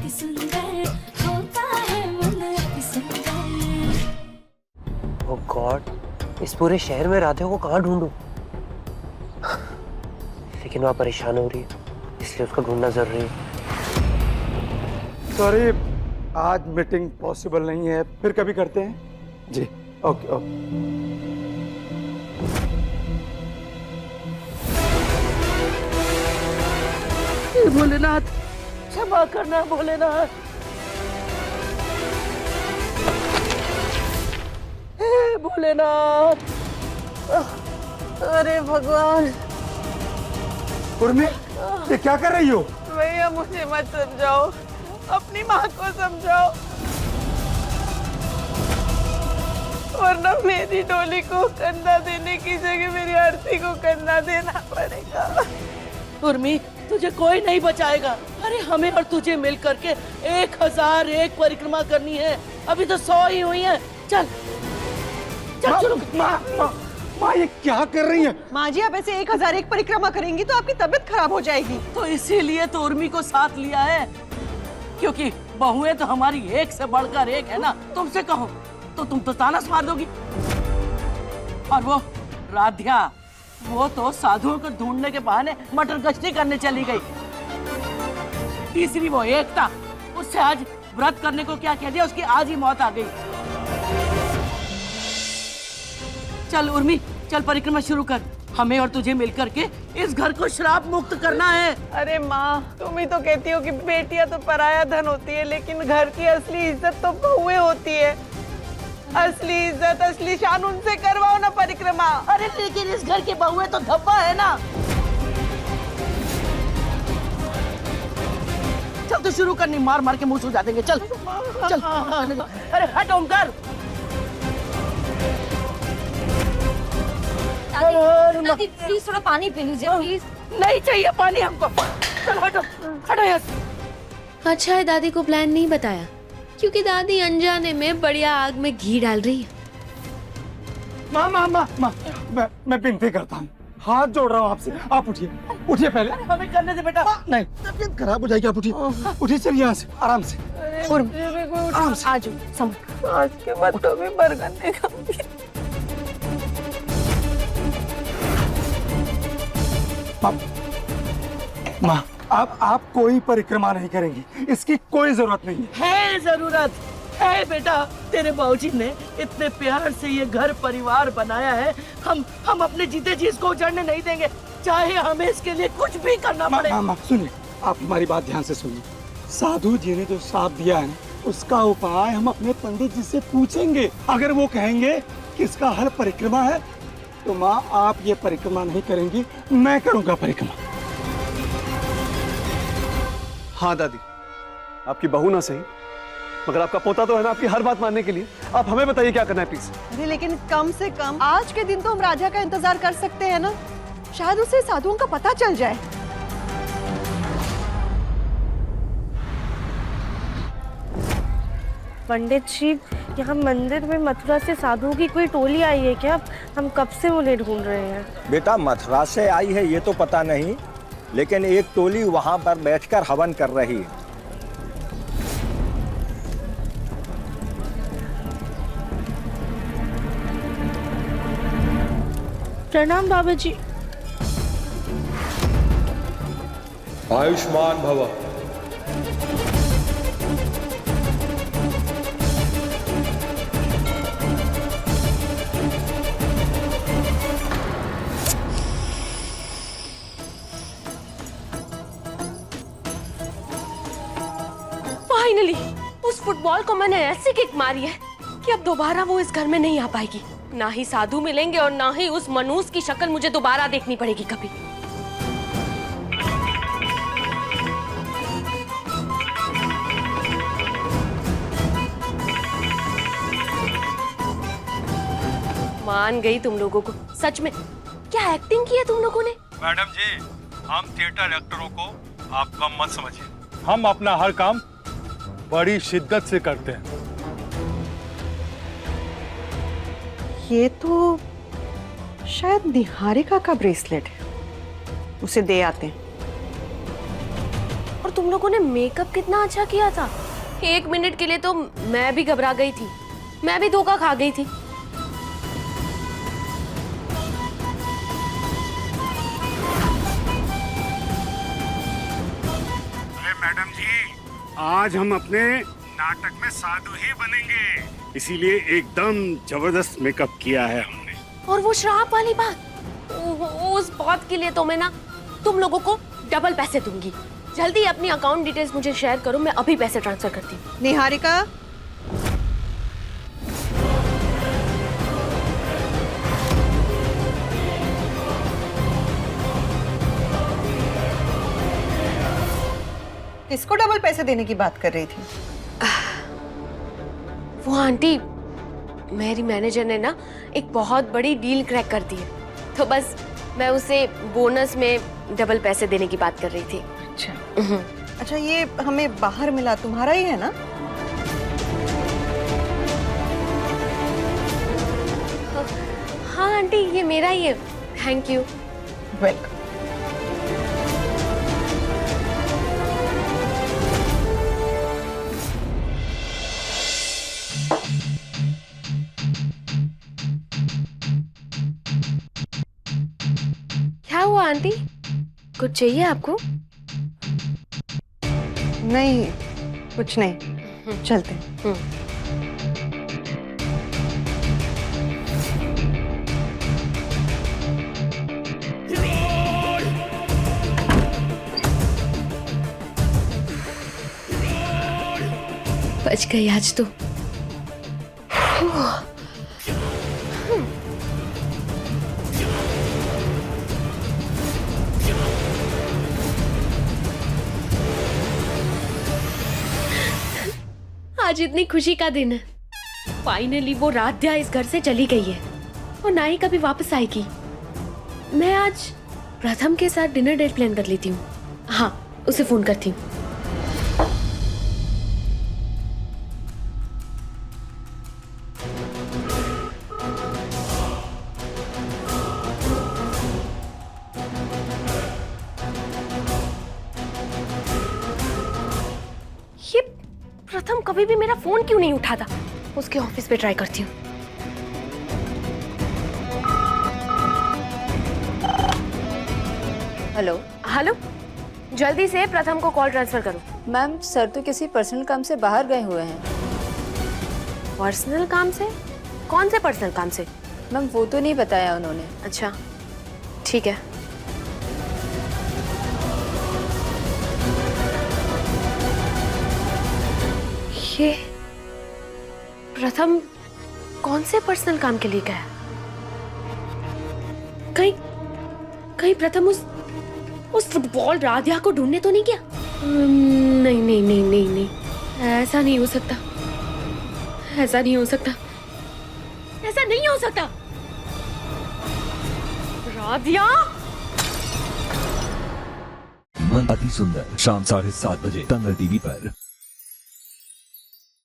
अति सुंदर होता है मन अति सुंदर। ओह गॉड, इस पूरे शहर में राधिका को कहाँ ढूंढूं? लेकिन वह परेशान हो रही है, इसलिए उसको ढूंढना जरूरी है। सॉरी, आज मीटिंग पॉसिबल नहीं है, फिर कभी करते हैं जी। Okay okay. भोलेनाथ, क्षमा करना भोलेनाथ। हे भोलेनाथ, अरे भगवान। उर्मी, ये क्या कर रही हो? भैया मुझे मत समझाओ, अपनी माँ को समझाओ, वरना मेरी डोली को कंधा देने की जगह मेरी आरती को कंधा देना पड़ेगा। उर्मी, तुझे कोई नहीं बचाएगा। अरे हमें और तुझे मिल करके 1001 परिक्रमा करनी है। अभी तो 100 ही हुई है। चल चल चलो। माँ ये क्या कर रही है? माँ जी, आप ऐसे 1001 परिक्रमा करेंगी तो आपकी तबीयत खराब हो जाएगी। तो इसीलिए तो उर्मी को साथ लिया है, क्योंकि बहुएं तो हमारी एक से बढ़कर एक है ना। तुमसे कहो तो तुम तो ताना मार दोगी। और वो राध्या, वो तो साधुओं को ढूंढने के बहाने मटर गश्ती करने चली गई। तीसरी वो एकता, उससे आज व्रत करने को क्या कह दिया, उसकी आज ही मौत आ गई। चल उर्मी, चल परिक्रमा शुरू कर। हमें और तुझे मिलकर के इस घर को श्राप मुक्त करना है। अरे माँ, तुम ही तो कहती हो कि बेटियां तो पराया धन होती है, लेकिन घर की असली इज्जत तो बहुएं होती है। असली इज्जत, असली शान उनसे करवाओ ना परिक्रमा। अरे लेकिन इस घर की बहुएं तो धब्बा है ना। चल तो शुरू करनी, मार मार के मुंह सूजा देंगे। चल चल। अरे हट ओमकार। दादी प्लीज थोड़ा पानी पी लीजिए प्लीज। नहीं चाहिए पानी हमको। चल हटो हटो यहाँ से। अच्छा है दादी को प्लान नहीं बताया, क्योंकि दादी अनजाने में बढ़िया आग में घी डाल रही है। माँ माँ माँ माँ, मैं विनती करता हूँ, हाथ जोड़ रहा हूँ आपसे, आप उठिए, उठिए पहले। हमें करने दे बेटा। नहीं, तबीयत खराब हो जाएगी, आप उठिए, उठिए, चलिए यहाँ से, आराम से। आराम से। आज संभल। आज के बाद तो भी बरगन्ने का। माँ, आप कोई परिक्रमा नहीं करेंगी, इसकी कोई जरूरत नहीं है। जरूरत है बेटा, तेरे बाबूजी ने इतने प्यार से ये घर परिवार बनाया है। हम अपने जीते जी इसको उजाड़ने नहीं देंगे, चाहे हमें इसके लिए कुछ भी करना पड़े। माँ सुनिए, आप हमारी बात ध्यान से सुनिए। साधु जी ने जो श्राप दिया है, उसका उपाय हम अपने पंडित जी से पूछेंगे। अगर वो कहेंगे कि इसका हल परिक्रमा है, तो माँ आप ये परिक्रमा नहीं करेंगी, मैं करूँगा परिक्रमा। हाँ दादी, आपकी बहू ना सही, मगर आपका पोता तो है ना आपकी हर बात मानने के लिए। आप हमें बताइए क्या करना है प्लीज। अरे लेकिन कम से कम आज के दिन तो हम राजा का इंतजार कर सकते हैं ना, शायद उसे साधुओं का पता चल जाए। पंडित जी, यहाँ मंदिर में मथुरा से साधुओं की कोई टोली आई है क्या? हम कब से उन्हें ढूंढ रहे हैं। बेटा, मथुरा से आई है ये तो पता नहीं, लेकिन एक टोली वहाँ पर बैठकर हवन कर रही है। प्रणाम बाबा जी। आयुष्मान भव। फाइनली उस फुटबॉल को मैंने ऐसी किक मारी है कि अब दोबारा वो इस घर में नहीं आ पाएगी। ना ही साधु मिलेंगे और ना ही उस मनूस की शक्ल मुझे दोबारा देखनी पड़ेगी कभी। मान गई तुम लोगों को। सच में क्या एक्टिंग की है तुम लोगों ने। मैडम जी, हम थिएटर एक्टरों को आप कम मत समझिए। हम अपना हर काम बड़ी शिद्दत से करते हैं। ये तो शायद निहारिका का ब्रेसलेट है, उसे दे आते हैं। और तुम लोगों ने मेकअप कितना अच्छा किया था। 1 मिनट के लिए तो मैं भी घबरा गई थी, मैं भी धोखा खा गई थी। अरे मैडम जी, आज हम अपने नाटक में साधु ही बनेंगे, इसीलिए एकदम जबरदस्त मेकअप किया है हमने। और वो श्राप वाली बात, उस बात के लिए तो मैं ना तुम लोगों को डबल पैसे दूंगी। जल्दी अपनी अकाउंट डिटेल्स मुझे शेयर करो, मैं अभी पैसे ट्रांसफर करती हूँ। निहारिका, किसको डबल पैसे देने की बात कर रही थी? वो आंटी, मेरी मैनेजर ने ना एक बहुत बड़ी डील क्रैक कर दी है, तो बस मैं उसे बोनस में डबल पैसे देने की बात कर रही थी। अच्छा अच्छा, ये हमें बाहर मिला, तुम्हारा ही है ना? हाँ आंटी, ये मेरा ही है। Thank you. वेलकम। क्या हुआ आंटी, कुछ चाहिए आपको? नहीं, कुछ नहीं, चलते हैं। बच गई आज तो। आज इतनी खुशी का दिन है। फाइनली वो राध्या इस घर से चली गई है और ना ही कभी वापस आएगी। मैं आज प्रथम के साथ डिनर डेट प्लान कर लेती हूँ। हाँ, उसे फोन करती हूँ। ये प्रथम कभी भी मेरा फोन क्यों नहीं उठाता? उसके ऑफिस पे ट्राई करती हूँ। हेलो। हेलो, जल्दी से प्रथम को कॉल ट्रांसफर करो। मैम, सर तो किसी पर्सनल काम से बाहर गए हुए हैं। पर्सनल काम से? कौन से पर्सनल काम से? मैम, वो तो नहीं बताया उन्होंने। अच्छा, ठीक है। ये प्रथम कौन से पर्सनल काम के लिए गया? कहीं प्रथम उस फुटबॉल राध्या को ढूंढने तो नहीं गया? नहीं नहीं नहीं नहीं नहीं, ऐसा नहीं हो सकता, ऐसा नहीं हो सकता, ऐसा नहीं हो सकता। राध्या! मन अति सुंदर, शाम 7:30 बजे तंग टीवी पर।